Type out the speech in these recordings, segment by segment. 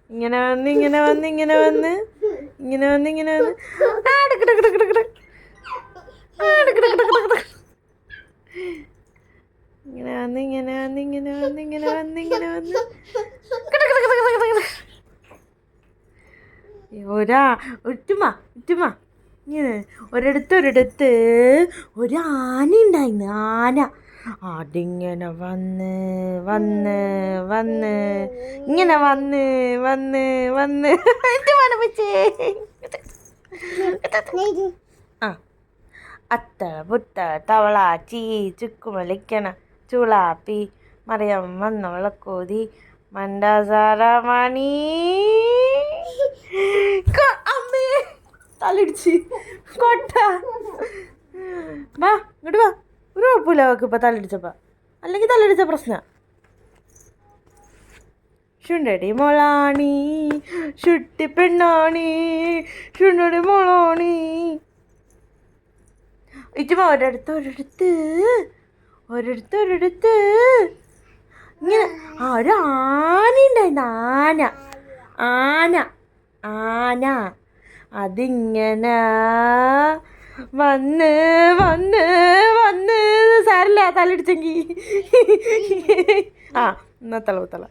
ഇങ്ങനെ വന്ന് ഇങ്ങനെ വന്ന് ഇങ്ങനെ വന്ന് ഇങ്ങനെ വന്ന് ഇങ്ങനെ വന്ന് ഇങ്ങനെ വന്ന് ഇങ്ങനെ വന്ന് ഇങ്ങനെ വന്ന് ഇങ്ങനെ വന്ന് ഇങ്ങനെ വന്ന് ഒറ്റുമ ഇങ്ങനെ ഒരിടത്ത് ഒരു ആന ഉണ്ടായിരുന്നു. ആന അതിങ്ങനെ വന്ന് വന്ന് വന്ന് ഇങ്ങനെ വന്ന് വന്ന് വന്ന് ആ അത്തള പുത്തള തവള ചീ ചുക്കുമലിക്കണ ചുളാപ്പി മറിയം വന്ന വിളക്കോതി മണ്ടാസാറ മണി അമ്മേ തലടിച്ച് കൊട്ട വാ ഇങ്ങോട്ട് വാ. ഒരു കുഴപ്പമില്ല അവൾക്ക് ഇപ്പം തലടിച്ചപ്പോൾ, അല്ലെങ്കിൽ തലടിച്ച പ്രശ്നം. ശുണ്ടടി മോളാണി ശുട്ടി പെണ്ണാണി ശുണ്ടടി മോളാണി ഇറ്റുമ ഒരിടത്ത് ഇങ്ങനെ ഒരു ആന ഉണ്ടായിരുന്നു. ആന ആന അതിങ്ങനെ വന്ന് വന്ന് വന്ന് സാരില്ല തലടിച്ചെങ്കി ആ എന്നത്തള പുത്തള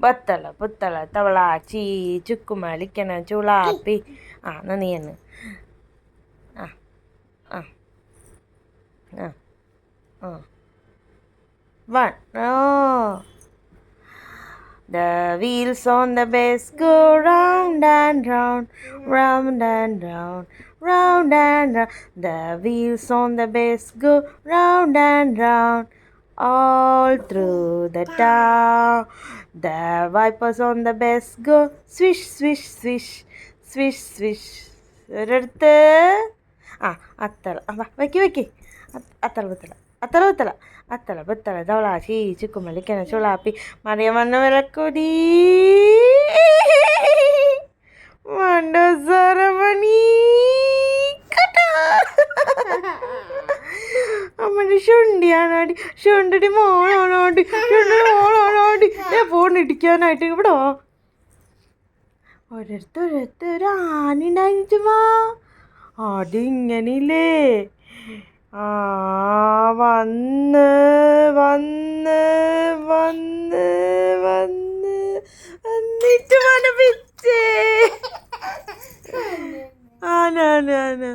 ബത്തള പുത്തള തവള ചീ ചുക്കുമലിക്കണ ചുളാപ്പി എന്നാ നീ എന്ന് ആ ആ ആ ആ one The wheels on the bus go round and round, round and round, round and round. The wheels on the bus go round and round, all through the town. The wipers on the bus go swish, swish, swish, swish, swish. ഒരിടത്ത് അത്തള വയ്ക്ക് അത്തള പുത്തള തവള ചീ ചുക്കുമലിക്കണ ചുളാപ്പി മറിയം വന്ന വിളക്കുതി മണ്ടസാരമണി അമ്മൻ്റെ ശുണ്ടിയാണാടി ശുണ്ടടി മോളാണാടി ഫോണിടിക്കാനായിട്ട് ഇവിടെ ഒരിടത്ത് ഒരു ആന ഉണ്ടായിരുന്നുവാ. അതിങ്ങനില്ലേ വന്ന് വന്ന് വന്ന് വന്ന് എന്നിട്ട് മനപ്പിച്ചേ ആന ഇങ്ങനെ